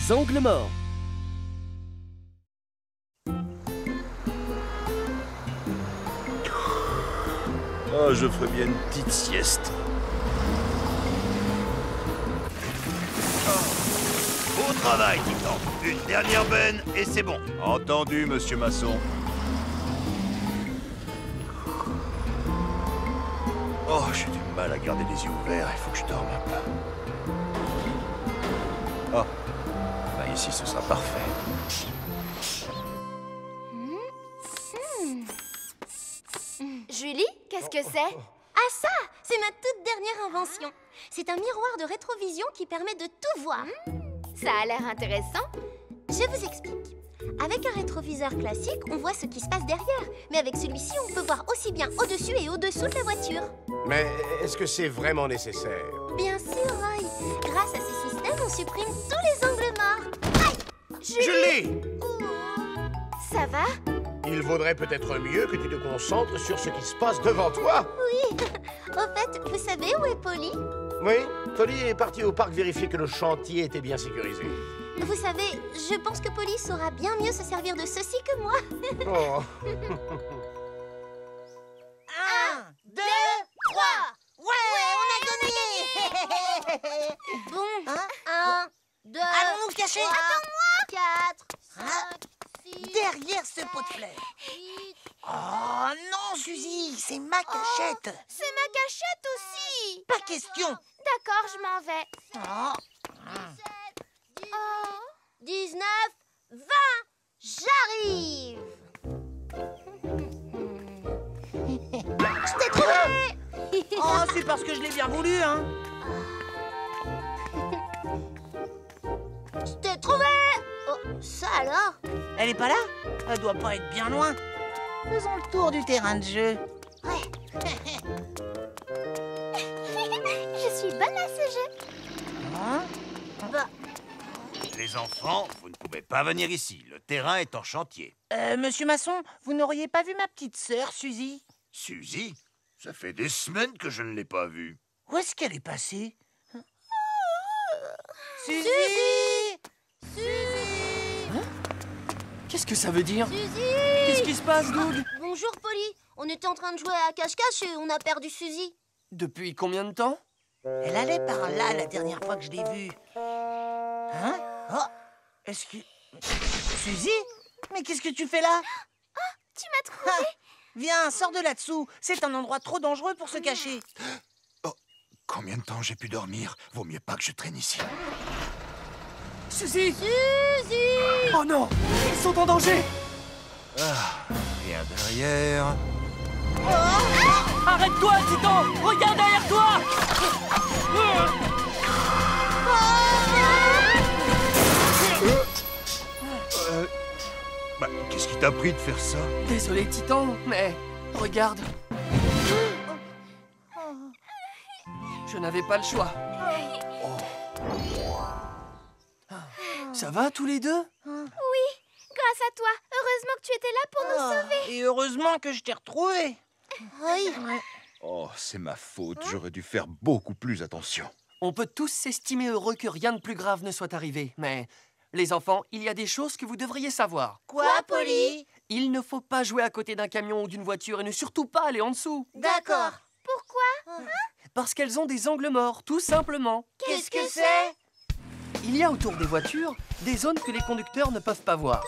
les angles morts. Oh, je ferais bien une petite sieste. Au travail, Titan. Une dernière benne et c'est bon. Entendu, monsieur Masson. Oh, j'ai du mal à garder les yeux ouverts. Il faut que je dorme un peu. Oh, bah ici, ce sera parfait. Julie, qu'est-ce que c'est? Ah ça, c'est ma toute dernière invention. C'est un miroir de rétrovision qui permet de tout voir. Ça a l'air intéressant. Je vous explique. Avec un rétroviseur classique, on voit ce qui se passe derrière. Mais avec celui-ci, on peut voir aussi bien au-dessus et au-dessous de la voiture. Mais est-ce que c'est vraiment nécessaire? Bien sûr, Roy. Grâce à ce système, on supprime tous les angles morts. Aïe! Julie! Ça va? Il vaudrait peut-être mieux que tu te concentres sur ce qui se passe devant toi. Oui. Au fait, vous savez où est Polly? Oui, Polly est partie au parc vérifier que le chantier était bien sécurisé. Vous savez, je pense que Polly saura bien mieux se servir de ceci que moi. Oh. 1, 2, 3. Ouais, on a gagné. Bon, Hein? 1, 2, Allons nous cacher. 4, 5, 6, Derrière ce pot de fleurs. 8. Oh non, Suzy, c'est ma cachette. C'est ma cachette aussi. Pas question. D'accord, je m'en vais. Oh. 19, 20, j'arrive. Je t'ai trouvé. Oh, c'est parce que je l'ai bien voulu, hein. Je t'ai trouvé. Oh, ça alors? Elle est pas là? Elle doit pas être bien loin. Faisons le tour du terrain de jeu. Ouais. Je suis bonne à ce jeu. Hein? Bah, Les enfants, vous ne pouvez pas venir ici. Le terrain est en chantier. Monsieur Masson, vous n'auriez pas vu ma petite sœur, Suzy? Suzy, ça fait des semaines que je ne l'ai pas vue. Où est-ce qu'elle est passée? Suzy! Qu'est-ce que ça veut dire? Suzy! Qu'est-ce qui se passe, Doug? Bonjour, Polly. On était en train de jouer à cache-cache et on a perdu Suzy. Depuis combien de temps? Elle allait par là la dernière fois que je l'ai vue. Hein? Oh! Est-ce que... Suzy? Mais qu'est-ce que tu fais là? Tu m'as trouvé. Ah, viens, sors de là-dessous. C'est un endroit trop dangereux pour se cacher. Oh, combien de temps j'ai pu dormir? Vaut mieux pas que je traîne ici. Suzy! Suzy! Oh non! Ils sont en danger! Rien derrière. Arrête-toi, Titan! Regarde derrière toi! Bah, qu'est-ce qui t'a pris de faire ça? Désolé, Titan, mais regarde. Je n'avais pas le choix. Ça va, tous les deux? Oui, grâce à toi. Heureusement que tu étais là pour nous sauver. Et heureusement que je t'ai retrouvé. Oui. Oh, c'est ma faute. J'aurais dû faire beaucoup plus attention. On peut tous s'estimer heureux que rien de plus grave ne soit arrivé, mais... Les enfants, il y a des choses que vous devriez savoir. Quoi, Polly? Il ne faut pas jouer à côté d'un camion ou d'une voiture et ne surtout pas aller en dessous. D'accord. Pourquoi? Parce qu'elles ont des angles morts, tout simplement. Qu'est-ce que c'est? Il y a autour des voitures des zones que les conducteurs ne peuvent pas voir.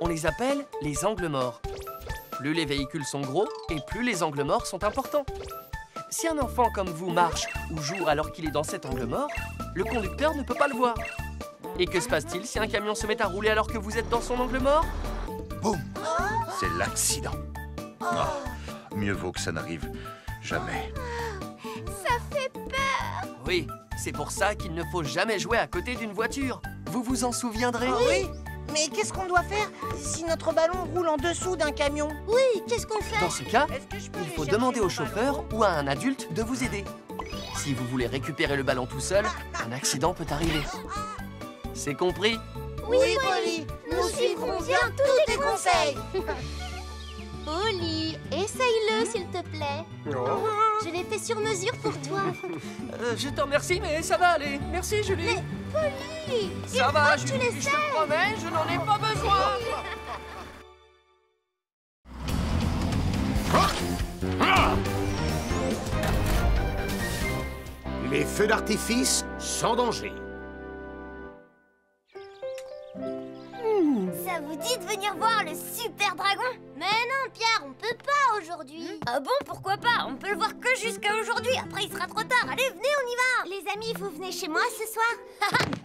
On les appelle les angles morts. Plus les véhicules sont gros et plus les angles morts sont importants. Si un enfant comme vous marche ou joue alors qu'il est dans cet angle mort, le conducteur ne peut pas le voir. Et que se passe-t-il si un camion se met à rouler alors que vous êtes dans son angle mort? Boum! C'est l'accident. Ah, mieux vaut que ça n'arrive jamais. Ça fait peur. Oui, c'est pour ça qu'il ne faut jamais jouer à côté d'une voiture. Vous vous en souviendrez? Oui. Mais qu'est-ce qu'on doit faire si notre ballon roule en dessous d'un camion? Oui, qu'est-ce qu'on fait? Dans ce cas, Est-ce que je peux il aller faut chercher demander mon au chauffeur ou à un adulte de vous aider. Si vous voulez récupérer le ballon tout seul, un accident peut arriver. C'est compris? Oui, Polly. Nous suivrons bien tous tes conseils. Oli, essaye-le s'il te plaît. Oh. Je l'ai fait sur mesure pour toi. Je te remercie, mais ça va aller. Merci, Julie. Mais Oli, Ça va, tu Julie, je l'essayes. te promets, je n'en ai pas besoin. Les feux d'artifice sans danger. Ça vous dit de venir voir le super dragon? Mais non, Pierre, on peut pas aujourd'hui. Ah bon, pourquoi pas? On peut le voir que jusqu'à aujourd'hui. Après, il sera trop tard. Allez, venez, on y va. Les amis, vous venez chez moi ce soir?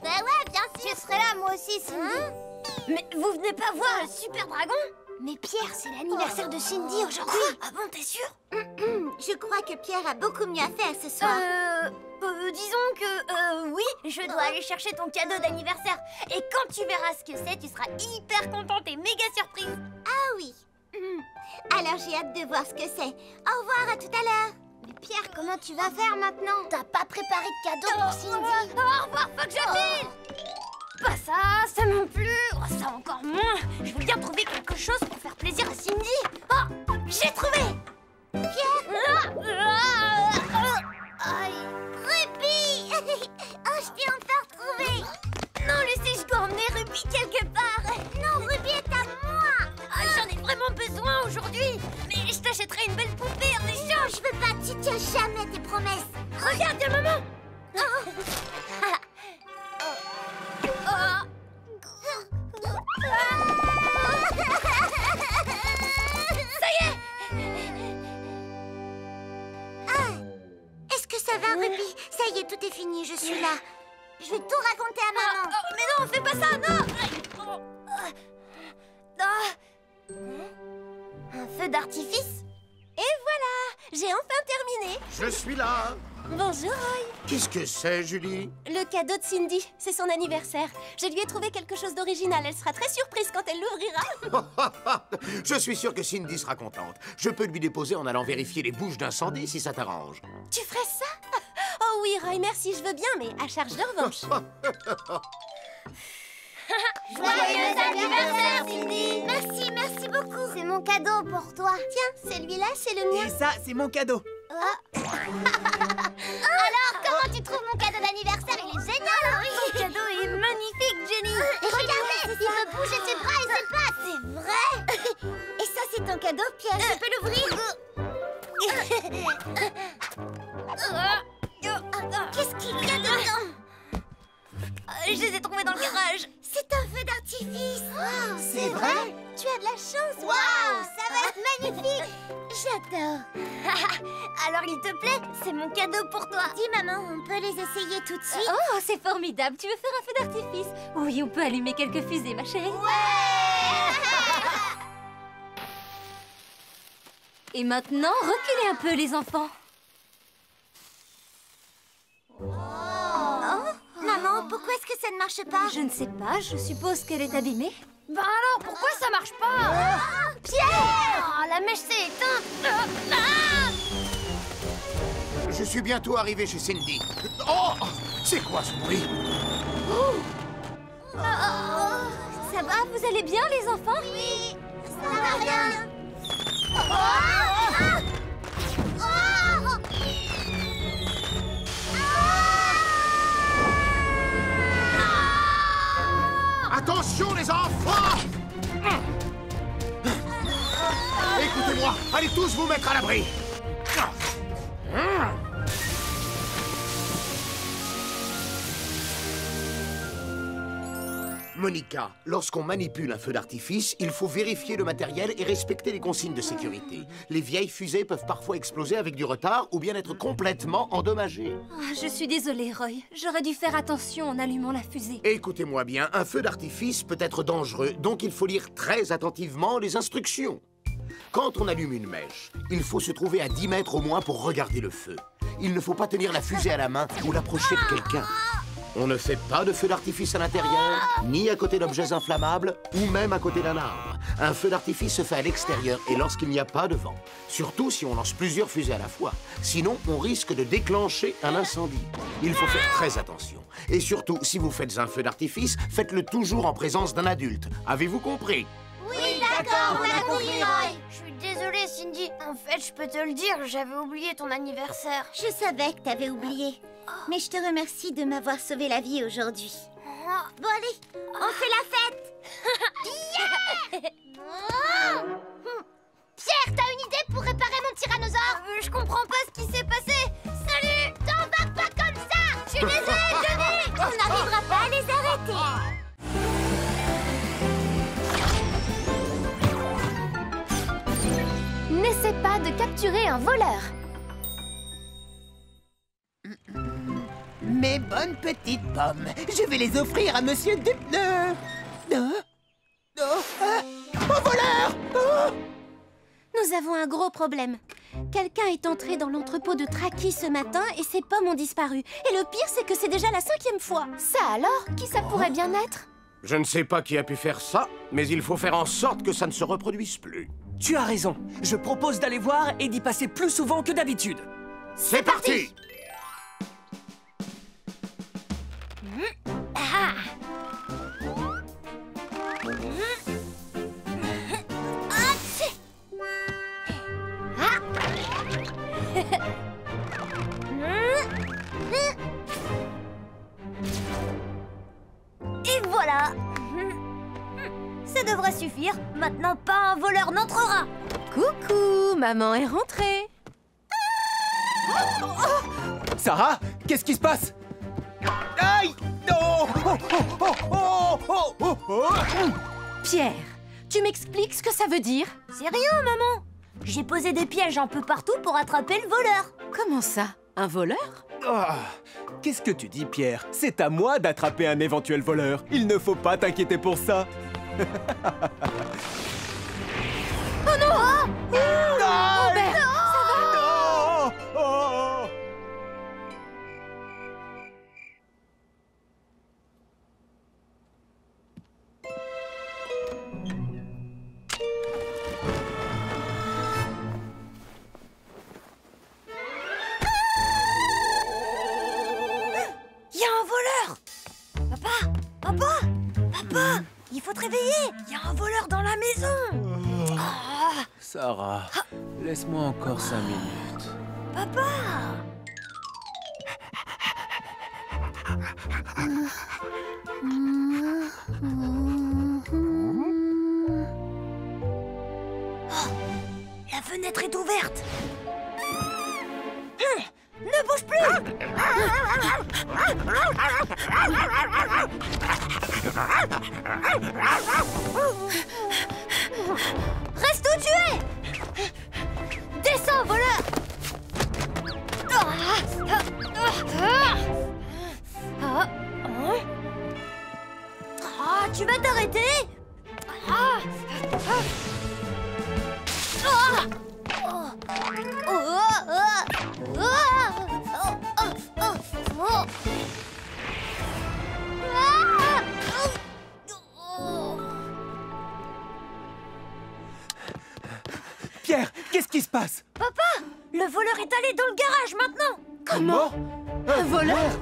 Bah ouais, bien sûr. Je serai là, moi aussi, Cindy. Mais vous venez pas voir le super dragon? Mais Pierre, c'est l'anniversaire de Cindy aujourd'hui. Ah bon, t'es sûr? Je crois que Pierre a beaucoup mieux à faire ce soir. Disons que, oui, je dois aller chercher ton cadeau d'anniversaire. Et quand tu verras ce que c'est, tu seras hyper contente et méga surprise. Ah oui. Alors j'ai hâte de voir ce que c'est. Au revoir, à tout à l'heure. Mais Pierre, comment tu vas faire maintenant? T'as pas préparé de cadeau pour Cindy? Au revoir, faut que je file. Pas ça non plus. Oh, ça encore moins. Je veux bien trouver quelque chose pour faire plaisir à Cindy. Oh, j'ai trouvé. Pierre. Aïe. Ruby. Oh, je t'ai enfin retrouvé. Non, Lucie, je dois emmener Ruby quelque part. Non, Ruby est à moi. J'en ai vraiment besoin aujourd'hui. Mais je t'achèterai une belle poupée en échange. Je veux pas, tu tiens jamais tes promesses. Regarde, y'a maman. Ça y est. Est-ce que ça va, Ruby? Ça y est, tout est fini, je suis là. Je vais tout raconter à maman. Mais non, fais pas ça, non. Un feu d'artifice. Et voilà, j'ai enfin terminé. Je suis là. Bonjour, Roy. Qu'est-ce que c'est, Julie? Le cadeau de Cindy, c'est son anniversaire. Je lui ai trouvé quelque chose d'original. Elle sera très surprise quand elle l'ouvrira. Je suis sûr que Cindy sera contente. Je peux lui déposer en allant vérifier les bouches d'incendie si ça t'arrange. Tu ferais ça? Oh oui, Roy, merci, je veux bien, mais à charge de revanche. Joyeux anniversaire, Cindy. Merci, merci beaucoup. C'est mon cadeau pour toi. Tiens, celui-là, c'est le mien. Et ça, c'est mon cadeau. Alors, comment tu trouves mon cadeau d'anniversaire? Il est génial, oui. Ton cadeau est magnifique, Jenny. Et regardez, il peut bouger ses bras et ses pattes. C'est vrai. Et ça, c'est ton cadeau, Pierre. Je peux l'ouvrir? Qu'est-ce qu'il y a dedans? Je les ai trouvés dans le garage. C'est un feu d'artifice. C'est vrai? Tu as de la chance. Waouh, ça va être magnifique. J'adore. Alors, il te plaît? C'est mon cadeau pour toi. Dis, maman, on peut les essayer tout de suite? Oh, c'est formidable. Tu veux faire un feu d'artifice? Oui, on peut allumer quelques fusées, ma chérie. Et maintenant, reculez un peu, les enfants. Maman, pourquoi est-ce que ça ne marche pas? Je ne sais pas, je suppose qu'elle est abîmée. Ben alors, pourquoi ça marche pas? Pierre! Oh, la mèche s'est éteinte. Je suis bientôt arrivé chez Cindy. Oh! C'est quoi ce bruit? Ça va, vous allez bien, les enfants? Oui, ça va rien. Attention, les enfants! Écoutez-moi, allez tous vous mettre à l'abri. Monica, lorsqu'on manipule un feu d'artifice, il faut vérifier le matériel et respecter les consignes de sécurité. Les vieilles fusées peuvent parfois exploser avec du retard ou bien être complètement endommagées. Ah, je suis désolée, Roy. J'aurais dû faire attention en allumant la fusée. Écoutez-moi bien, un feu d'artifice peut être dangereux, donc il faut lire très attentivement les instructions. Quand on allume une mèche, il faut se trouver à 10 mètres au moins pour regarder le feu. Il ne faut pas tenir la fusée à la main ou l'approcher de quelqu'un. On ne fait pas de feu d'artifice à l'intérieur, ni à côté d'objets inflammables, ou même à côté d'un arbre. Un feu d'artifice se fait à l'extérieur et lorsqu'il n'y a pas de vent. Surtout si on lance plusieurs fusées à la fois. Sinon, on risque de déclencher un incendie. Il faut faire très attention. Et surtout, si vous faites un feu d'artifice, faites-le toujours en présence d'un adulte. Avez-vous compris? Oui, d'accord. D'accord, on a compris, Roy. Je suis désolée, Cindy. En fait, je peux te le dire, j'avais oublié ton anniversaire. Je savais que t'avais oublié. Mais je te remercie de m'avoir sauvé la vie aujourd'hui. Bon, allez, on fait la fête. Pierre, t'as une idée pour réparer mon tyrannosaure? Je comprends pas ce qui s'est passé. Salut! T'embarques pas comme ça. Je suis désolée, Johnny. On n'arrivera pas à les arrêter. N'essaie pas de capturer un voleur. Mes bonnes petites pommes, je vais les offrir à Monsieur Dupneur. Un voleur! Nous avons un gros problème. Quelqu'un est entré dans l'entrepôt de Traki ce matin et ses pommes ont disparu. Et le pire, c'est que c'est déjà la 5e fois. Ça alors? Qui ça pourrait bien être? Je ne sais pas qui a pu faire ça, mais il faut faire en sorte que ça ne se reproduise plus. Tu as raison. Je propose d'aller voir et d'y passer plus souvent que d'habitude. C'est parti! Et voilà. Ça devrait suffire. Maintenant, pas un voleur n'entrera. Coucou, maman est rentrée. Sarah, qu'est-ce qui se passe? Aïe! Non! Pierre, tu m'expliques ce que ça veut dire? C'est rien, maman. J'ai posé des pièges un peu partout pour attraper le voleur. Comment ça? Un voleur? Ah, qu'est-ce que tu dis, Pierre? C'est à moi d'attraper un éventuel voleur. Il ne faut pas t'inquiéter pour ça. Oh non! Aïe! Robert, ça va? Non! Oh! Il y a un voleur. Papa, il faut te réveiller. Il y a un voleur dans la maison. Sarah, laisse-moi encore 5 minutes. Papa. La fenêtre est ouverte. Ne bouge plus. Reste où tu es. Descends, voleur. Tu vas t'arrêter. Pierre, qu'est-ce qui se passe? Papa, le voleur est allé dans le garage maintenant. Comment? Un voleur?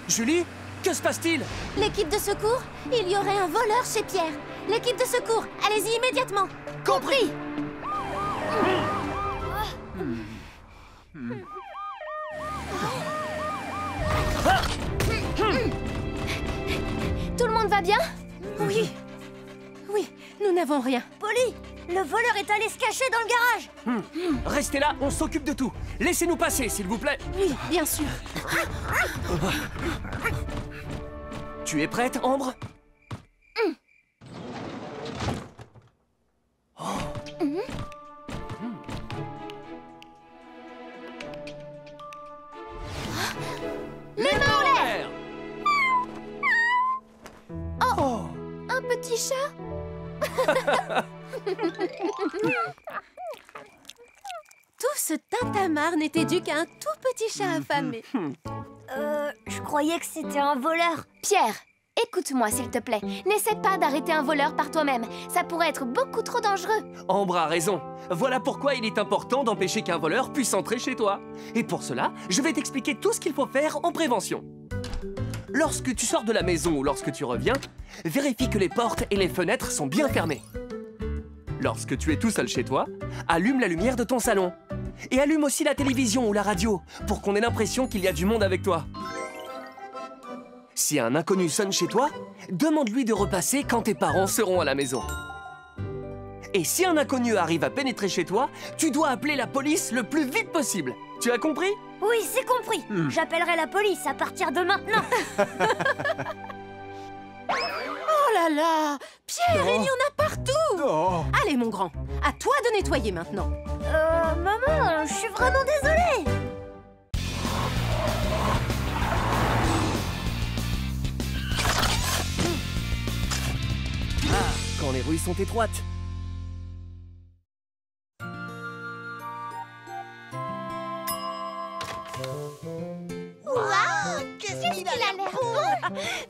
Julie, que se passe-t-il? L'équipe de secours? Il y aurait un voleur chez Pierre. L'équipe de secours, allez-y immédiatement. Compris. Tout le monde va bien? Oui. Oui, nous n'avons rien. Polly, le voleur est allé se cacher dans le garage. Restez là, on s'occupe de tout. Laissez-nous passer, s'il vous plaît. Oui, bien sûr. Tu es prête, Ambre? Les mains en l'air. Oh! Un petit chat. Tout ce tintamarre n'était dû qu'à un tout petit chat affamé. Je croyais que c'était un voleur. Pierre, écoute-moi s'il te plaît. N'essaie pas d'arrêter un voleur par toi-même. Ça pourrait être beaucoup trop dangereux. Ambre a raison. Voilà pourquoi il est important d'empêcher qu'un voleur puisse entrer chez toi. Et pour cela, je vais t'expliquer tout ce qu'il faut faire en prévention. Lorsque tu sors de la maison ou lorsque tu reviens, vérifie que les portes et les fenêtres sont bien fermées. Lorsque tu es tout seul chez toi, allume la lumière de ton salon. Et allume aussi la télévision ou la radio pour qu'on ait l'impression qu'il y a du monde avec toi. Si un inconnu sonne chez toi, demande-lui de repasser quand tes parents seront à la maison. Et si un inconnu arrive à pénétrer chez toi, tu dois appeler la police le plus vite possible. Tu as compris? Oui, c'est compris. J'appellerai la police à partir de maintenant. Oh là là! Pierre, il y en a partout! Oh. Allez, mon grand, à toi de nettoyer maintenant. Maman, je suis vraiment désolée. Quand les rues sont étroites. Qu'est-ce qu'il a l'air beau!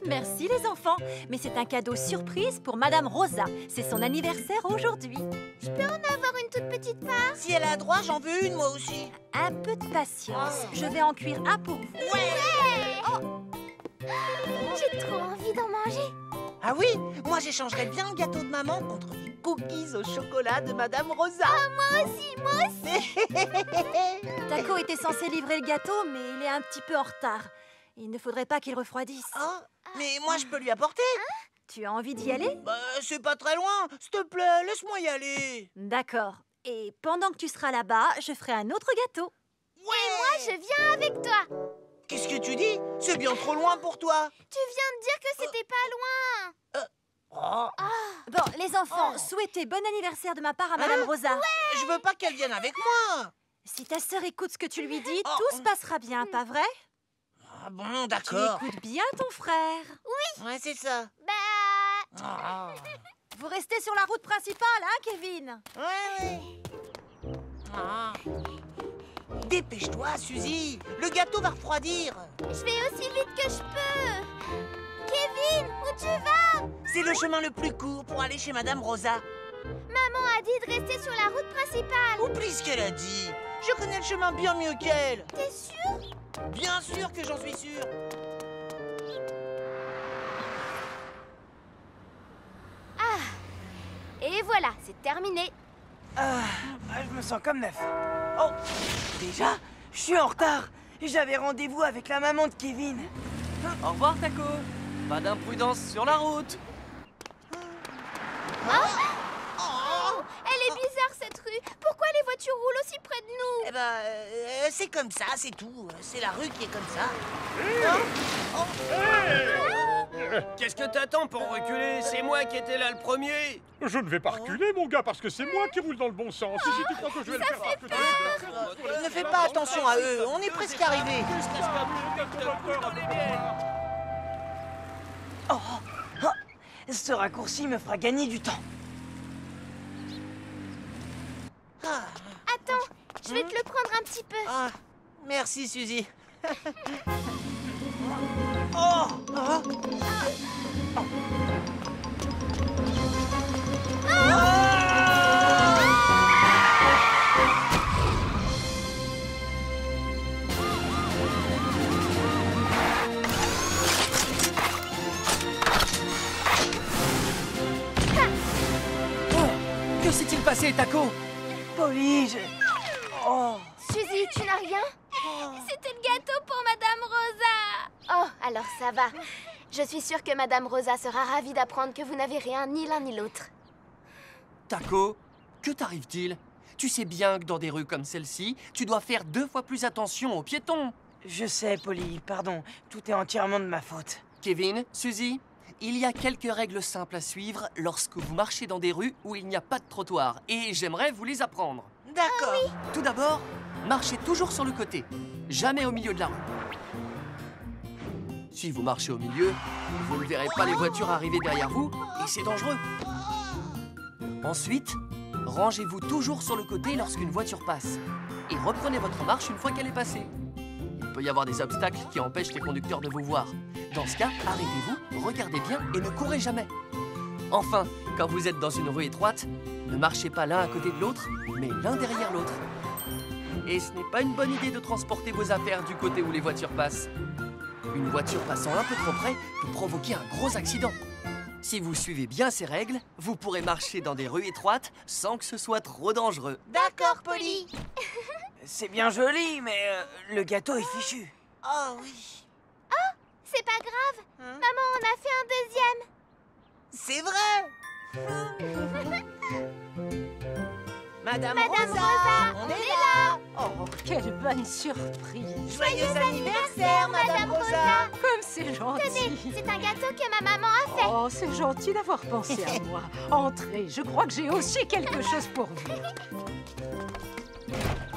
Merci les enfants, mais c'est un cadeau surprise pour Madame Rosa. C'est son anniversaire aujourd'hui. Avoir une toute petite part. Si elle a droit, j'en veux une, moi aussi. Un peu de patience, je vais en cuire un pour vous. J'ai trop envie d'en manger. Ah oui, moi j'échangerais bien le gâteau de maman contre les cookies au chocolat de Madame Rosa. Moi aussi. Taco était censé livrer le gâteau, mais il est un petit peu en retard. Il ne faudrait pas qu'il refroidisse. Oh, mais moi je peux lui apporter. Tu as envie d'y aller? Bah, c'est pas très loin. S'il te plaît, laisse-moi y aller. D'accord. Et pendant que tu seras là-bas, je ferai un autre gâteau. Moi, je viens avec toi. Qu'est-ce que tu dis? C'est bien trop loin pour toi. Tu viens de dire que c'était pas loin. Oh, Bon, les enfants, souhaitez bon anniversaire de ma part à Madame Rosa. je veux pas qu'elle vienne avec moi. Si ta sœur écoute ce que tu lui dis, tout se passera bien, pas vrai? Ah bon, Tu d'accord. écoutes bien ton frère. Ouais, c'est ça. Bah... Vous restez sur la route principale, hein, Kevin? Ouais. Dépêche-toi, Suzy. Le gâteau va refroidir. Je vais aussi vite que je peux. Kevin, où tu vas? C'est le chemin le plus court pour aller chez Madame Rosa. Maman a dit de rester sur la route principale. Oublie ce qu'elle a dit. Je connais le chemin bien mieux qu'elle. T'es sûr? Bien sûr que j'en suis sûr. Et voilà, c'est terminé. Je me sens comme neuf. Oh, déjà, je suis en retard. J'avais rendez-vous avec la maman de Kevin. Au revoir, Taco. Pas d'imprudence sur la route. Elle est bizarre cette rue. Pourquoi les voitures roulent aussi près de nous? Eh ben, c'est comme ça, c'est tout. C'est la rue qui est comme ça. Qu'est-ce que t'attends pour reculer? C'est moi qui étais là le premier. Je ne vais pas reculer, mon gars, parce que c'est moi qui roule dans le bon sens. Et si tu crois que je vais le faire parce que tu Ne fais pas attention à eux, on est presque arrivés. Ce raccourci me fera gagner du temps. Attends, je vais te le prendre un petit peu. Ah, merci, Suzy. Que s'est-il passé, Taco? Polly, Suzy, tu n'as rien? C'était le gâteau pour Madame Rosa. Oh, alors ça va. Je suis sûre que Madame Rosa sera ravie d'apprendre que vous n'avez rien, ni l'un ni l'autre. Taco, que t'arrive-t-il? Tu sais bien que dans des rues comme celle-ci, tu dois faire 2 fois plus attention aux piétons. je sais, Polly, pardon. Tout est entièrement de ma faute. Kevin, Suzy, il y a quelques règles simples à suivre lorsque vous marchez dans des rues où il n'y a pas de trottoir. Et j'aimerais vous les apprendre. D'accord. Tout d'abord, marchez toujours sur le côté, jamais au milieu de la rue. Si vous marchez au milieu, vous ne verrez pas les voitures arriver derrière vous et c'est dangereux. Ensuite, rangez-vous toujours sur le côté lorsqu'une voiture passe et reprenez votre marche une fois qu'elle est passée. Il peut y avoir des obstacles qui empêchent les conducteurs de vous voir. Dans ce cas, arrêtez-vous, regardez bien et ne courez jamais. Enfin, quand vous êtes dans une rue étroite, ne marchez pas l'un à côté de l'autre, mais l'un derrière l'autre. Et ce n'est pas une bonne idée de transporter vos affaires du côté où les voitures passent. Une voiture passant un peu trop près peut provoquer un gros accident. Si vous suivez bien ces règles, vous pourrez marcher dans des rues étroites sans que ce soit trop dangereux. D'accord, Polly. C'est bien joli, mais le gâteau est fichu. Oh oui. Oh, c'est pas grave. Maman en a fait un deuxième. C'est vrai. Madame Rosa, on est là. Oh, quelle bonne surprise! Joyeux anniversaire, Madame Rosa. Comme c'est Tenez, gentil! c'est un gâteau que ma maman a fait. Oh, c'est gentil d'avoir pensé à moi. Entrez, je crois que j'ai aussi quelque chose pour vous.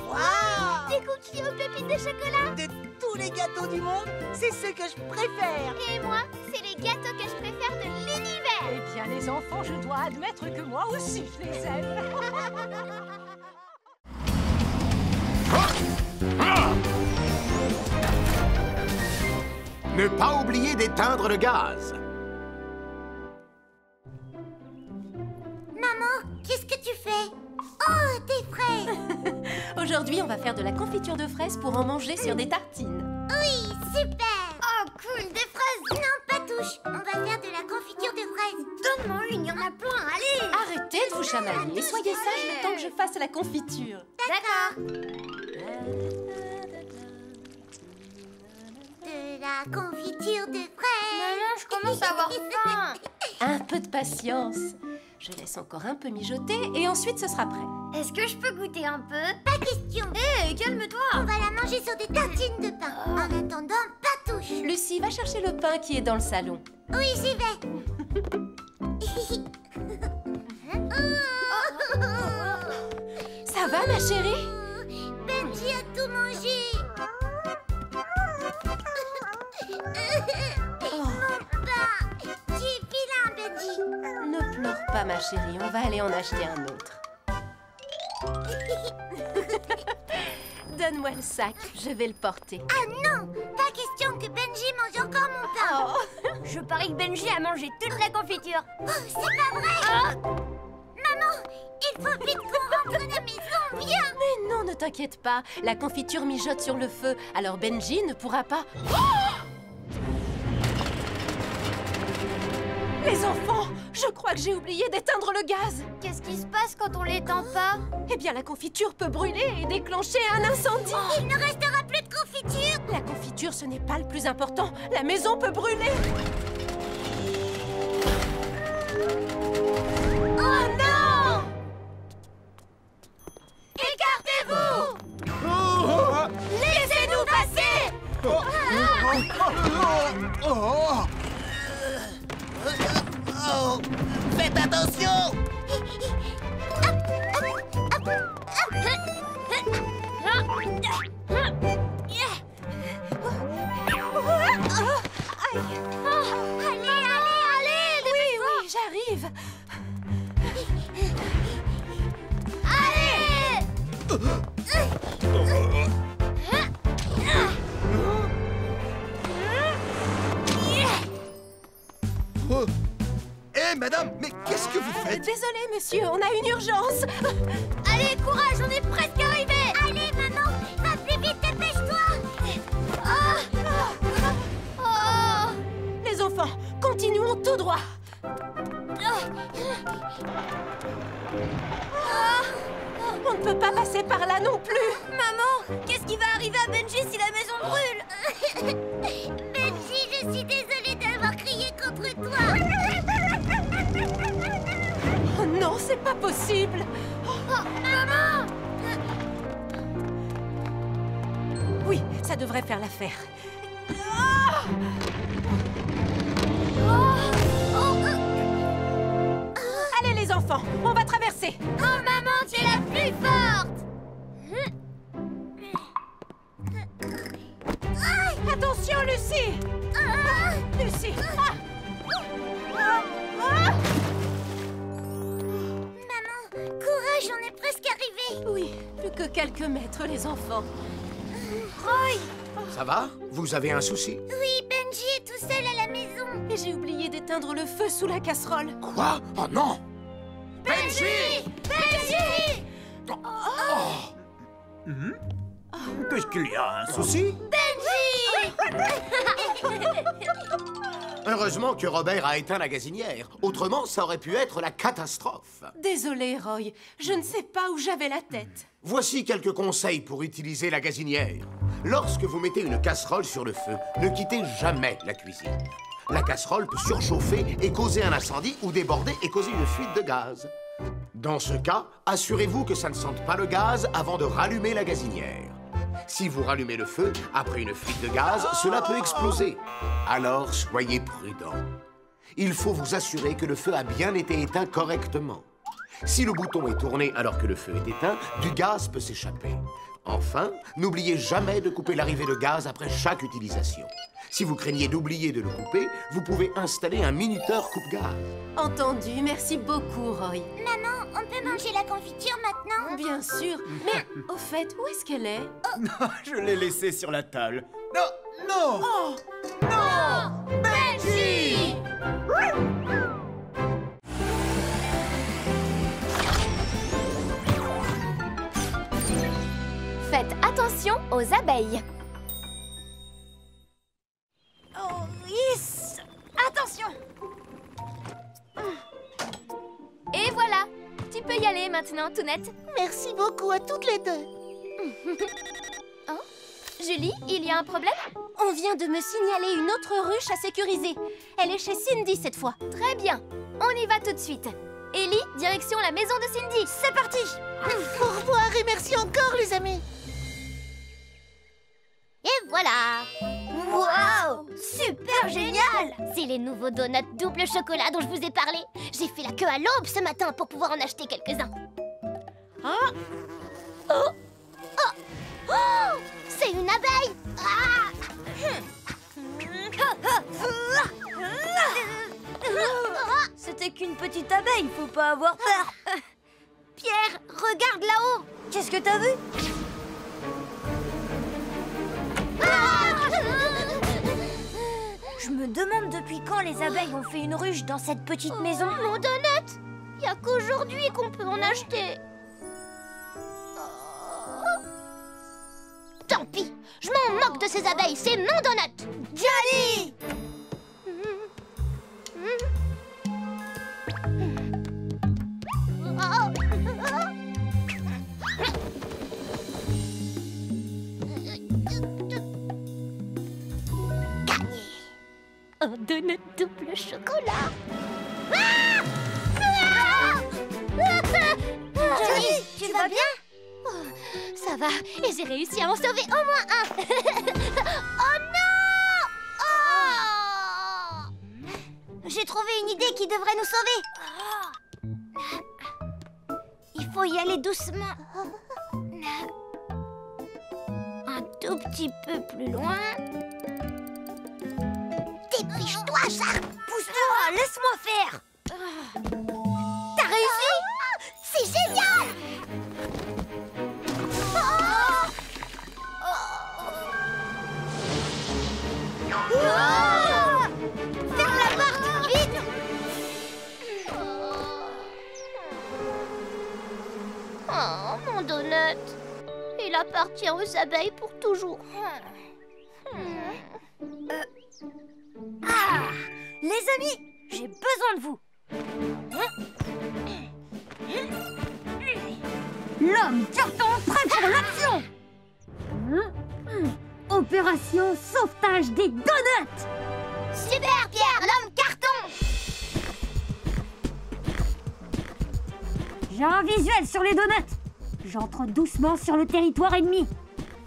Waouh. Des cookies aux pépites de chocolat. De tous les gâteaux du monde, c'est ceux que je préfère. Et moi, c'est les gâteaux que je préfère de l'univers. Eh bien, les enfants, je dois admettre que moi aussi, je les aime. Ne pas oublier d'éteindre le gaz. Maman, qu'est-ce que tu fais? Oh, des fraises! Aujourd'hui, on va faire de la confiture de fraises pour en manger sur des tartines. Oui, super! Oh, cool, des fraises! Non, pas touche! On va faire de la confiture de fraises. Donne-moi une, il y en a plein, allez! Arrêtez de vous chamailler, soyez sages le temps que je fasse la confiture. D'accord. De la confiture de fraises. Maman, je commence à avoir faim. Un peu de patience. Je laisse encore un peu mijoter et ensuite ce sera prêt. Est-ce que je peux goûter un peu? Pas question. Hé, calme-toi. On va la manger sur des tartines de pain. En attendant, pas touche. Lucie, va chercher le pain qui est dans le salon. Oui, j'y vais. Ça va, ma chérie? Benji a tout mangé. Mon pain. Tu es vilain, Benji. Ne pleure pas, ma chérie, on va aller en acheter un autre. Donne-moi le sac, je vais le porter. Ah non, pas question que Benji mange encore mon pain. Oh. Je parie que Benji a mangé toute la confiture. Oh, c'est pas vrai. Maman, il faut vite qu'on rentre à la maison, viens. Mais non, ne t'inquiète pas, la confiture mijote sur le feu, alors Benji ne pourra pas... Les enfants, je crois que j'ai oublié d'éteindre le gaz. Qu'est-ce qui se passe quand on l'éteint pas? Eh bien, la confiture peut brûler et déclencher un incendie. Il ne restera plus de confiture. La confiture, ce n'est pas le plus important. La maison peut brûler. Oh non! Écartez-vous! Laissez-nous passer! Oh, faites attention! Allez, Oui, j'arrive. allez! Hé, madame, mais qu'est-ce que vous faites? Désolé, monsieur, on a une urgence. Allez, courage, on est presque arrivé. Allez, maman, va plus vite, dépêche-toi! Les enfants, continuons tout droit. On ne peut pas passer par là non plus. Maman, qu'est-ce qui va arriver à Benji si la maison brûle? Benji, je suis désolée d'avoir crié contre toi. Oh non, c'est pas possible. Maman! Oui, ça devrait faire l'affaire. Allez les enfants, on va traverser. Oh maman, tu es la plus forte! Attention, Lucie. Lucie. Maman, courage, on est presque arrivés. Oui, plus que quelques mètres, les enfants. Roy! Ça va? Vous avez un souci? Oui, Benji est tout seul à la maison. Et j'ai oublié d'éteindre le feu sous la casserole. Quoi? Oh non! Benji! Benji! Oh. Qu'est-ce qu'il y a? Un souci? Heureusement que Robert a éteint la gazinière. Autrement, ça aurait pu être la catastrophe. Désolée, Roy. Je ne sais pas où j'avais la tête. Voici quelques conseils pour utiliser la gazinière. Lorsque vous mettez une casserole sur le feu, ne quittez jamais la cuisine. La casserole peut surchauffer et causer un incendie ou déborder et causer une fuite de gaz. Dans ce cas, assurez-vous que ça ne sente pas le gaz avant de rallumer la gazinière. Si vous rallumez le feu, après une fuite de gaz, cela peut exploser. Alors, soyez prudent. Il faut vous assurer que le feu a bien été éteint correctement. Si le bouton est tourné alors que le feu est éteint, du gaz peut s'échapper. Enfin, n'oubliez jamais de couper l'arrivée de gaz après chaque utilisation. Si vous craignez d'oublier de le couper, vous pouvez installer un minuteur coupe-gaz. Entendu, merci beaucoup, Roy. Maman, on peut manger la confiture maintenant? Bien sûr, mais au fait, où est-ce qu'elle est? Non, je l'ai laissée sur la table. Non, non! Oh! Non! Benji! Faites attention aux abeilles. Oh, yes! Attention! Et voilà, tu peux y aller maintenant, Tounette. Merci beaucoup à toutes les deux. Oh, Julie, il y a un problème? On vient de me signaler une autre ruche à sécuriser. Elle est chez Cindy cette fois. Très bien, on y va tout de suite. Ellie, direction la maison de Cindy. C'est parti! Au revoir et merci encore, les amis. Et voilà! Waouh! Super génial! C'est les nouveaux donuts double chocolat dont je vous ai parlé. J'ai fait la queue à l'aube ce matin pour pouvoir en acheter quelques-uns. Oh! C'est une abeille! C'était qu'une petite abeille, faut pas avoir peur. Pierre, regarde là-haut! Qu'est-ce que t'as vu? Je me demande depuis quand les abeilles ont fait une ruche dans cette petite maison. Mon donut! Il n'y a qu'aujourd'hui qu'on peut en acheter. Tant pis, je m'en moque de ces abeilles, c'est mon donut! Johnny! Un donut double chocolat. Johnny, tu vas bien? Ça va, et j'ai réussi à en sauver au moins un. Oh non! J'ai trouvé une idée qui devrait nous sauver. Il faut y aller doucement. Un tout petit peu plus loin. Dépêche-toi, Charles! Pousse-toi, laisse-moi faire. T'as réussi? C'est génial! Ferme la porte, vite! Oh, mon donut. Il appartient aux abeilles pour toujours. Les amis, j'ai besoin de vous. L'homme carton prêt pour l'action. Opération sauvetage des donuts. Super, Pierre, l'homme carton! J'ai un visuel sur les donuts. J'entre doucement sur le territoire ennemi.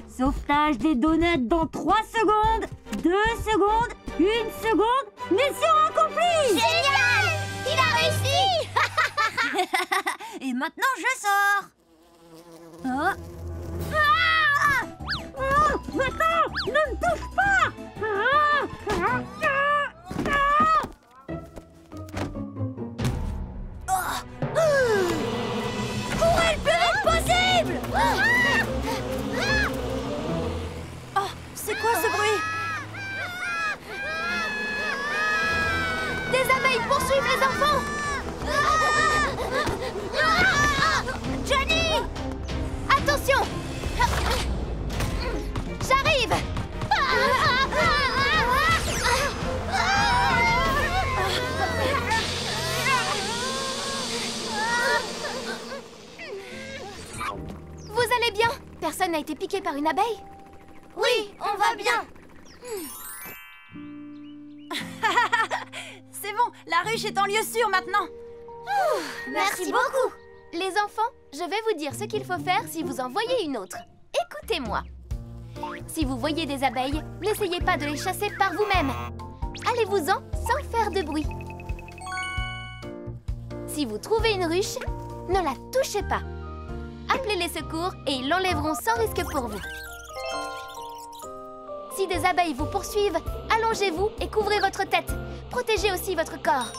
Sauvetage des donuts dans 3 secondes, 2 secondes, 1 seconde. Mission accomplie! Génial! Il a réussi! Et maintenant, je sors. Maintenant, ne me touche pas! Courez le plus vite possible! Oh, c'est quoi ce bruit? Des abeilles poursuivent les enfants! Johnny! Attention! Personne n'a été piqué par une abeille? Oui, on va bien. C'est bon, la ruche est en lieu sûr maintenant. Merci beaucoup. Les enfants, je vais vous dire ce qu'il faut faire si vous en voyez une autre. Écoutez-moi. Si vous voyez des abeilles, n'essayez pas de les chasser par vous-même. Allez-vous-en sans faire de bruit. Si vous trouvez une ruche, ne la touchez pas. Appelez les secours et ils l'enlèveront sans risque pour vous. Si des abeilles vous poursuivent, allongez-vous et couvrez votre tête. Protégez aussi votre corps.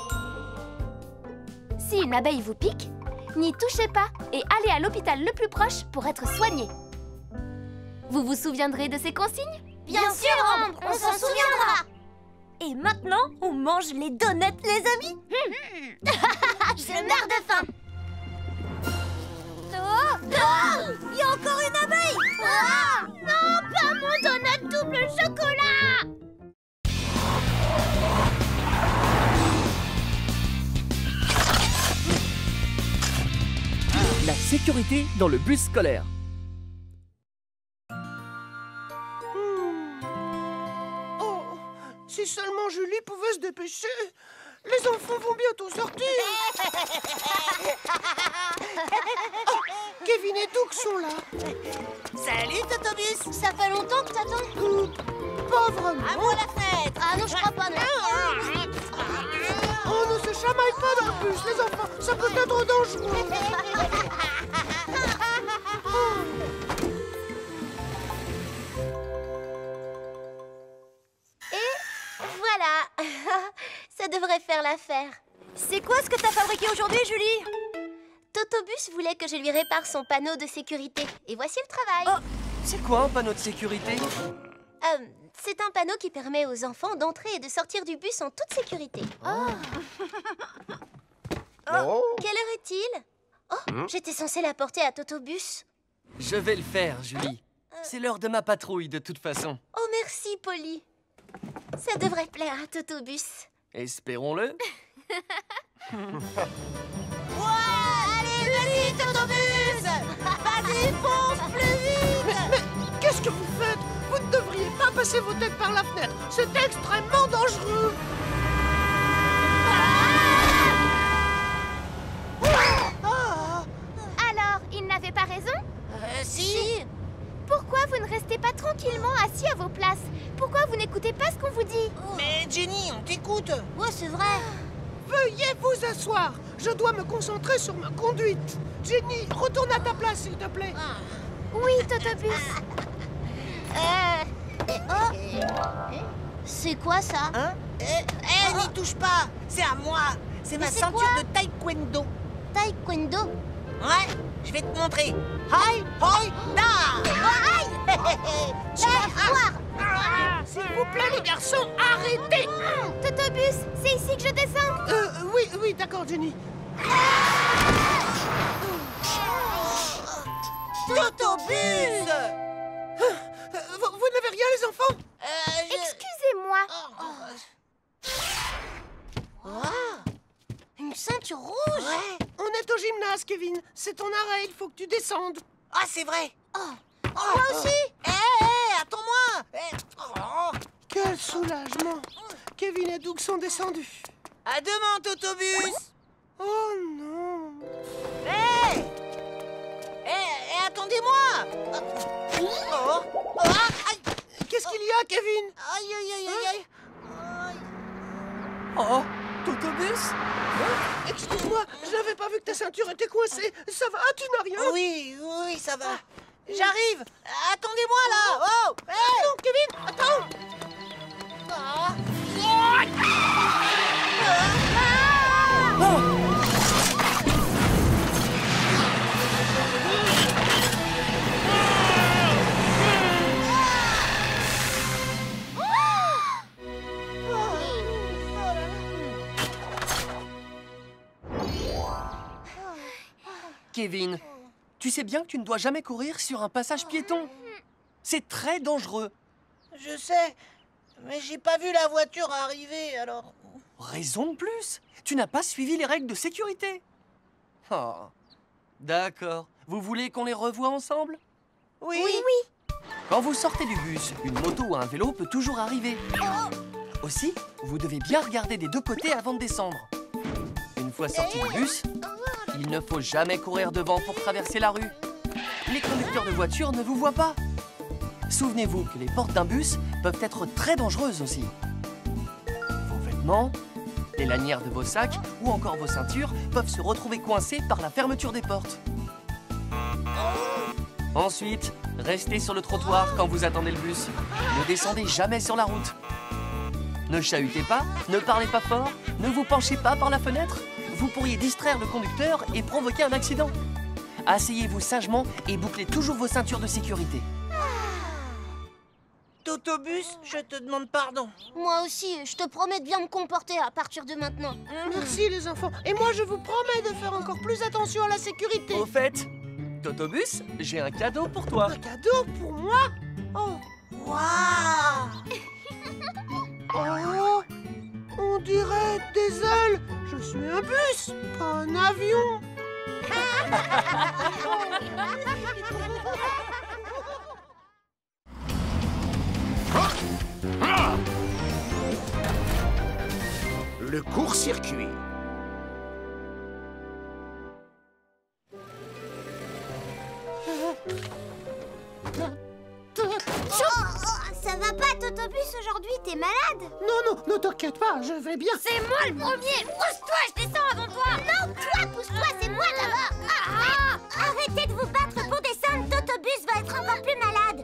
Si une abeille vous pique, n'y touchez pas et allez à l'hôpital le plus proche pour être soigné. Vous vous souviendrez de ces consignes? Bien sûr, Ambre, on s'en souviendra. Et maintenant, on mange les donuts, les amis. Je meurs de faim. Il y a encore une abeille. Non, pas mon donut double chocolat. La sécurité dans le bus scolaire. Oh, si seulement Julie pouvait se dépêcher. Les enfants vont bientôt sortir. Oh, Kevin et Doug sont là. Salut, Totobus. Ça fait longtemps que t'attends. Pas vraiment. À moi la fenêtre. Ah non, je crois pas, non. On ne se chamaille pas dans le bus, les enfants. Ça peut être dangereux. Voilà. Ça devrait faire l'affaire. C'est quoi ce que t'as fabriqué aujourd'hui, Julie? Totobus voulait que je lui répare son panneau de sécurité. Et voici le travail. C'est quoi un panneau de sécurité? C'est un panneau qui permet aux enfants d'entrer et de sortir du bus en toute sécurité. Quelle heure est-il? J'étais censée l'apporter à Totobus. Je vais le faire, Julie. C'est l'heure de ma patrouille, de toute façon. Oh, merci, Polly. Ça devrait plaire à Totobus. Espérons-le. Allez, vas-y, Totobus. Vas-y, fonce plus vite. Mais qu'est-ce que vous faites? Vous ne devriez pas passer vos têtes par la fenêtre. C'est extrêmement dangereux. Alors, il n'avait pas raison? Si. Pourquoi vous ne restez pas tranquillement assis à vos places? Pourquoi vous n'écoutez pas ce qu'on vous dit? Mais Jenny, on t'écoute. Ouais, c'est vrai. Veuillez vous asseoir. Je dois me concentrer sur ma conduite. Jenny, retourne à ta place, s'il te plaît. Oui, Totobus. C'est quoi ça? N'y touche pas. C'est à moi. C'est ma ceinture de taekwondo. Taekwondo? Ouais, je vais te montrer. Hi, hoi, da. Tu vas voir. S'il vous plaît, les garçons, arrêtez. Totobus, c'est ici que je descends. Oui, d'accord, Jenny. Totobus. Vous n'avez rien, les enfants? Excusez-moi. Une ceinture rouge? Ouais. On est au gymnase, Kevin. C'est ton arrêt, il faut que tu descendes. Ah, c'est vrai. Moi aussi. Attends-moi. Quel soulagement. Kevin et Doug sont descendus. À demain, Totobus. Oh non. Attendez-moi. Qu'est-ce qu'il y a, Kevin? Aïe. Oh, Totobus? Excuse-moi, je n'avais pas vu que ta ceinture était coincée. Ça va, tu n'as rien? Oui, ça va. J'arrive. Attendez-moi là. Oh. Non, Kevin, attends. Kevin, tu sais bien que tu ne dois jamais courir sur un passage piéton. C'est très dangereux. Je sais, mais j'ai pas vu la voiture arriver, alors... Raison de plus. Tu n'as pas suivi les règles de sécurité. Oh, d'accord. Vous voulez qu'on les revoie ensemble? Oui. Quand vous sortez du bus, une moto ou un vélo peut toujours arriver. Aussi, vous devez bien regarder des deux côtés avant de descendre. Une fois sorti du bus, il ne faut jamais courir devant pour traverser la rue. Les conducteurs de voitures ne vous voient pas. Souvenez-vous que les portes d'un bus peuvent être très dangereuses aussi. Vos vêtements, les lanières de vos sacs ou encore vos ceintures peuvent se retrouver coincés par la fermeture des portes. Ensuite, restez sur le trottoir quand vous attendez le bus. Ne descendez jamais sur la route. Ne chahutez pas, ne parlez pas fort, ne vous penchez pas par la fenêtre. Vous pourriez distraire le conducteur et provoquer un accident. Asseyez-vous sagement et bouclez toujours vos ceintures de sécurité. Totobus, je te demande pardon. Moi aussi, je te promets de bien me comporter à partir de maintenant. Merci les enfants. Et moi, je vous promets de faire encore plus attention à la sécurité. Au fait, Totobus, j'ai un cadeau pour toi. Un cadeau pour moi? Oh, waouh! Oh, on dirait des ailes. Je suis un bus, pas un avion. Le court-circuit. Ça va pas, Totobus, aujourd'hui? T'es malade? Non, ne t'inquiète pas, je vais bien. C'est moi le premier! Pousse-toi, je descends avant toi! Non, toi, pousse-toi, c'est moi d'abord! Arrêtez de vous battre pour descendre, Totobus va être encore plus malade!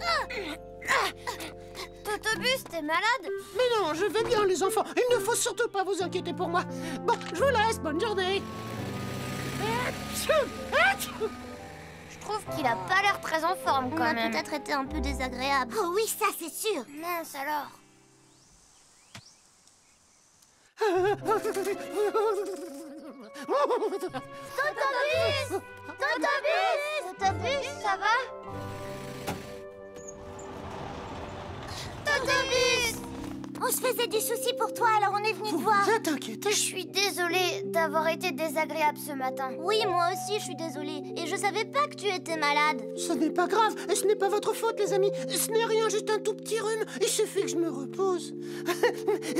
Totobus, t'es malade? Mais non, je vais bien les enfants. Il ne faut surtout pas vous inquiéter pour moi. Bon, je vous laisse, bonne journée. Je trouve qu'il a pas l'air très en forme quand même. On a peut-être été un peu désagréable. Oh oui, ça c'est sûr. Mince alors. Totobus! Totobus! Totobus, ça va? Totobus! On se faisait du souci pour toi, alors on est venu te voir. Vous êtes inquiété? Je suis désolée d'avoir été désagréable ce matin. Oui, moi aussi, je suis désolée. Et je savais pas que tu étais malade. Ce n'est pas grave, et ce n'est pas votre faute, les amis. Ce n'est rien, juste un tout petit rhume. Il suffit que je me repose.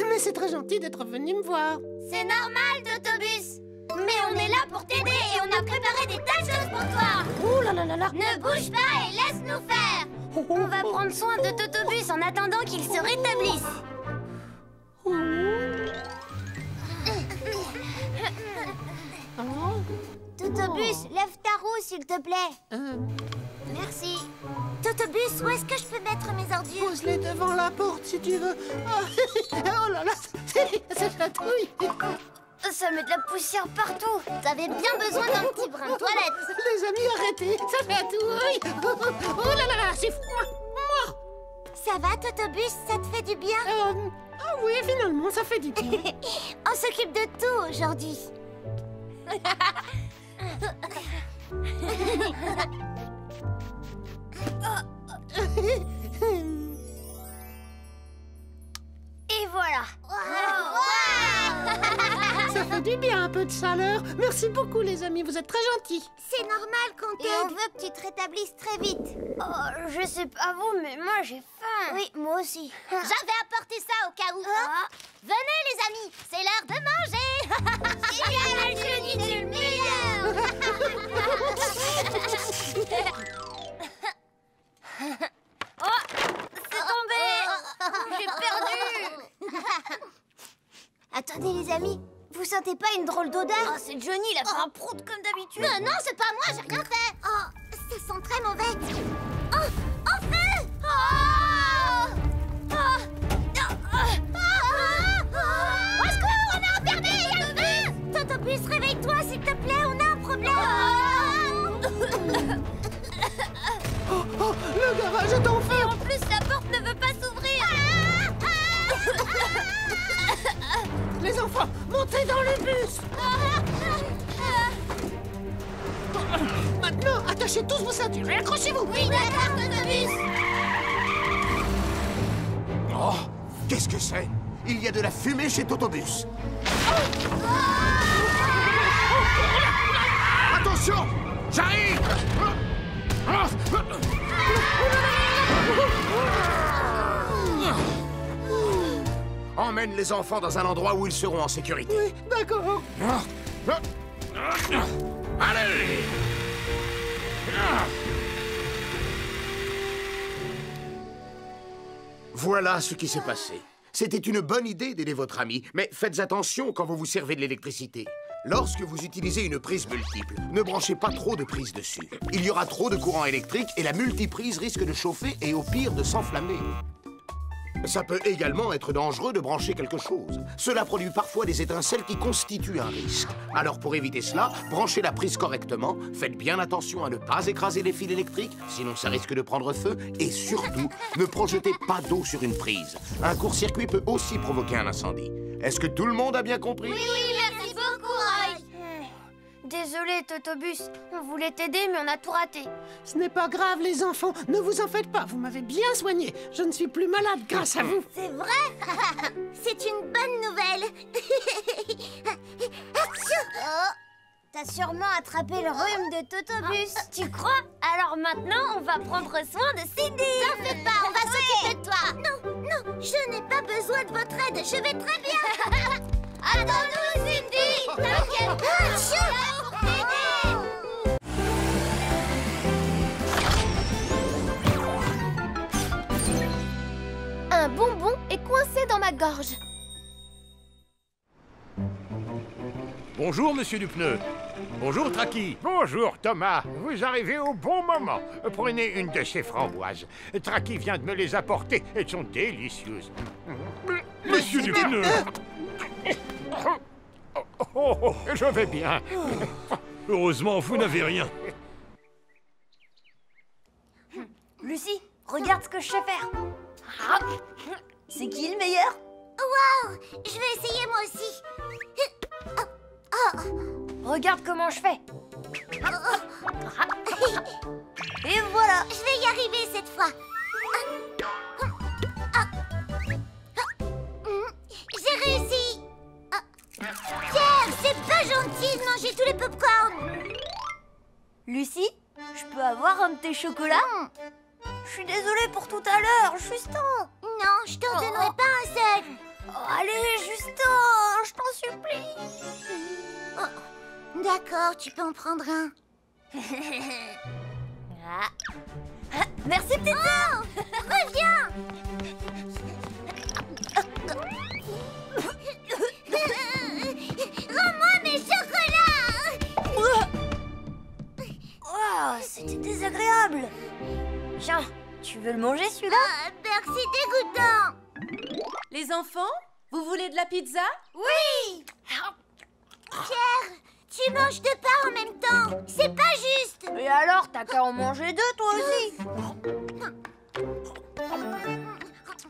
Mais c'est très gentil d'être venu me voir. C'est normal, Totobus. Mais on est là pour t'aider et on a préparé des tas de choses pour toi. Ouh là là là là. Ne bouge pas et laisse-nous faire. On va prendre soin de Totobus en attendant qu'il se rétablisse. Totobus, lève ta roue, s'il te plaît. Merci. Totobus, où est-ce que je peux mettre mes ordures? Pose-les devant la porte, si tu veux. Oh là là, c'est chatouille. Ça met de la poussière partout. T'avais bien besoin d'un petit brin de toilette. Les amis, arrêtez, ça chatouille. Oh là là là, c'est froid. Ça va, Totobus? Ça te fait du bien? Ah oui, finalement, ça fait du bien. On s'occupe de tout aujourd'hui. Et voilà. Ça fait du bien un peu de chaleur. Merci beaucoup les amis, vous êtes très gentils. C'est normal qu'on t'aide. Et on veut que tu te rétablisses très vite. Oh, je sais pas vous, mais moi j'ai faim. Oui, moi aussi. J'avais apporté ça au cas où. Venez les amis, c'est l'heure de manger. Il y a la chenille du meilleur. Oh, c'est tombé. J'ai perdu. Attendez les amis, vous sentez pas une drôle d'odeur? Oh, c'est Johnny, il a fait un prout comme d'habitude. Non, c'est pas moi, j'ai rien fait. Oh, ça sent très mauvais. Oh, en feu. Au secours, on est emmerdé, il y a le feu. Totobus, réveille-toi, s'il te plaît, on a un problème. Oh, le garage est en feu. Et en plus, la porte ne veut pas s'ouvrir. Les enfants, montez dans le bus. Maintenant, attachez tous vos ceintures et accrochez-vous. Oui, d'accord, Totobus. Oh, qu'est-ce que c'est? Il y a de la fumée chez Totobus. Attention, j'arrive. Emmène les enfants dans un endroit où ils seront en sécurité. Oui, d'accord. Allez! Voilà ce qui s'est passé. C'était une bonne idée d'aider votre ami, mais faites attention quand vous vous servez de l'électricité. Lorsque vous utilisez une prise multiple, ne branchez pas trop de prises dessus. Il y aura trop de courant électrique et la multiprise risque de chauffer et au pire de s'enflammer. Ça peut également être dangereux de brancher quelque chose. Cela produit parfois des étincelles qui constituent un risque. Alors pour éviter cela, branchez la prise correctement, faites bien attention à ne pas écraser les fils électriques, sinon ça risque de prendre feu, et surtout, ne projetez pas d'eau sur une prise. Un court-circuit peut aussi provoquer un incendie. Est-ce que tout le monde a bien compris? Oui, merci beaucoup, Roy. Désolé, Totobus. On voulait t'aider, mais on a tout raté. Ce n'est pas grave, les enfants. Ne vous en faites pas. Vous m'avez bien soigné. Je ne suis plus malade grâce à vous. C'est vrai? C'est une bonne nouvelle. T'as sûrement attrapé le rhume de Totobus. Tu crois? Alors maintenant, on va prendre soin de Cindy. T'en fais pas, on va s'occuper de toi. Non, je n'ai pas besoin de votre aide. Je vais très bien. Attends-nous, Cindy. T'inquiète pas. Un bonbon est coincé dans ma gorge. Bonjour, monsieur du pneu. Bonjour, Tracky. Bonjour, Thomas. Vous arrivez au bon moment. Prenez une de ces framboises. Tracky vient de me les apporter. Elles sont délicieuses. Monsieur du pneu. Oh, je vais bien. Heureusement, vous n'avez rien. Lucie, regarde ce que je sais faire. C'est qui le meilleur? Waouh! Je vais essayer moi aussi. Regarde comment je fais. Et voilà. Je vais y arriver cette fois. J'ai réussi. Pierre, c'est pas gentil de manger tous les pop-corn. Lucie, je peux avoir un de tes chocolats? Je suis désolée pour tout à l'heure, Justin. Non, je t'en donnerai pas un seul. Allez, Justin, je t'en supplie. D'accord, tu peux en prendre un. Merci, petite sœur. Reviens. Rends-moi mes chocolats. Oh, c'était désagréable. Tiens, tu veux le manger celui-là? Merci, dégoûtant. Les enfants, vous voulez de la pizza? Oui. Pierre, tu manges deux parts en même temps. C'est pas juste. Et alors, t'as qu'à en manger deux, toi aussi.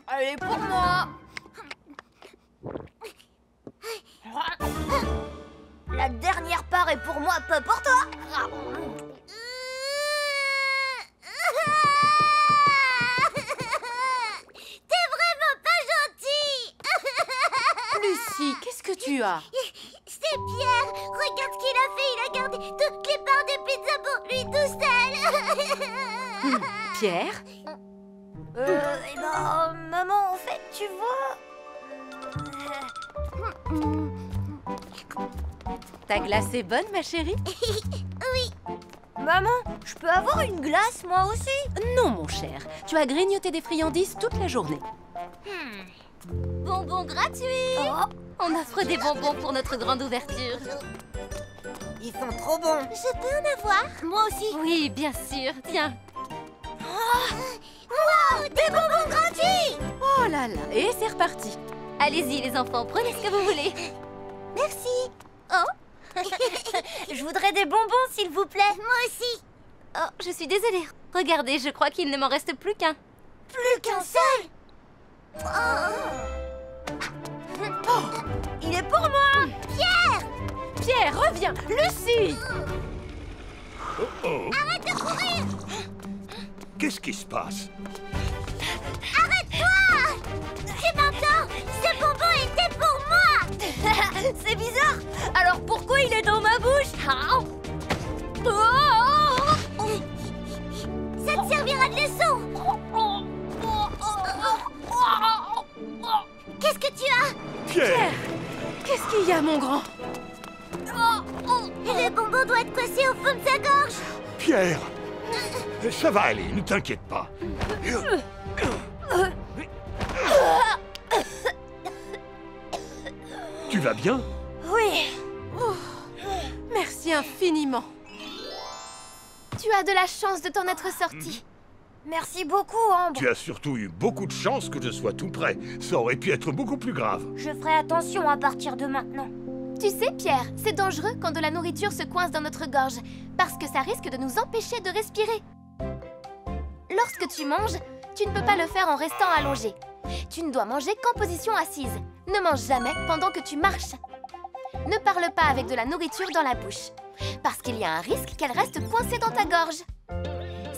Allez, pour moi. La dernière part est pour moi, pas pour toi. T'es vraiment pas gentil. Lucie, qu'est-ce que tu as? C'est Pierre. Regarde ce qu'il a fait. Il a gardé toutes les parts de pizza pour lui tout seul. Pierre? Eh ben, maman, en fait, tu vois... Ta glace est bonne, ma chérie? Oui. Maman, je peux avoir une glace, moi aussi? Non, mon cher. Tu as grignoté des friandises toute la journée. Bonbons gratuits. On offre des bonbons pour notre grande ouverture. Ils sont trop bons. Je peux en avoir? Moi aussi. Oui, bien sûr. Tiens. Wow, des bonbons gratuits. Oh là là, et c'est reparti. Allez-y, les enfants, prenez ce que vous voulez. Merci. Je voudrais des bonbons, s'il vous plaît. Moi aussi. Oh, je suis désolée. Regardez, je crois qu'il ne m'en reste plus qu'un. Plus qu'un seul? Il est pour moi. Pierre! Pierre, reviens. Lucie! Arrête de courir. Qu'est-ce qui se passe? Arrête-toi! Tu m'entends? Ce bonbon était pour moi. C'est bizarre. Alors pourquoi il est dans ma bouche? Ça te servira de leçon. Qu'est-ce que tu as? y a, mon grand. Et le bonbon doit être coincé au fond de sa gorge. Pierre, ça va aller, ne t'inquiète pas. Tu vas bien? Oui. Merci infiniment. Tu as de la chance de t'en être sorti. Merci beaucoup, Ambre. Tu as surtout eu beaucoup de chance que je sois tout près. Ça aurait pu être beaucoup plus grave. Je ferai attention à partir de maintenant. Tu sais, Pierre, c'est dangereux quand de la nourriture se coince dans notre gorge, parce que ça risque de nous empêcher de respirer. Lorsque tu manges, tu ne peux pas le faire en restant allongé. Tu ne dois manger qu'en position assise. Ne mange jamais pendant que tu marches. Ne parle pas avec de la nourriture dans la bouche, parce qu'il y a un risque qu'elle reste coincée dans ta gorge.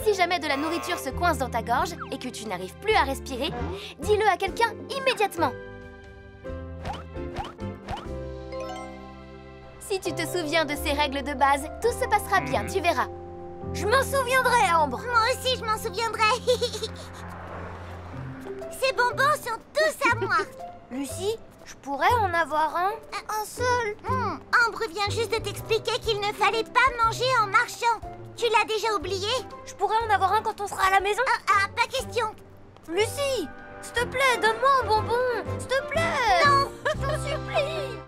Si jamais de la nourriture se coince dans ta gorge et que tu n'arrives plus à respirer, dis-le à quelqu'un immédiatement. Si tu te souviens de ces règles de base, tout se passera bien, tu verras. Je m'en souviendrai, Ambre. Moi aussi, je m'en souviendrai. Ces bonbons sont tous à moi. Lucie, je pourrais en avoir un seul. Ambre vient juste de t'expliquer qu'il ne fallait pas manger en marchant. Tu l'as déjà oublié? Je pourrais en avoir un quand on sera à la maison? Pas question. Lucie, s'il te plaît, donne-moi un bonbon. S'il te plaît. Non, je t'en supplie.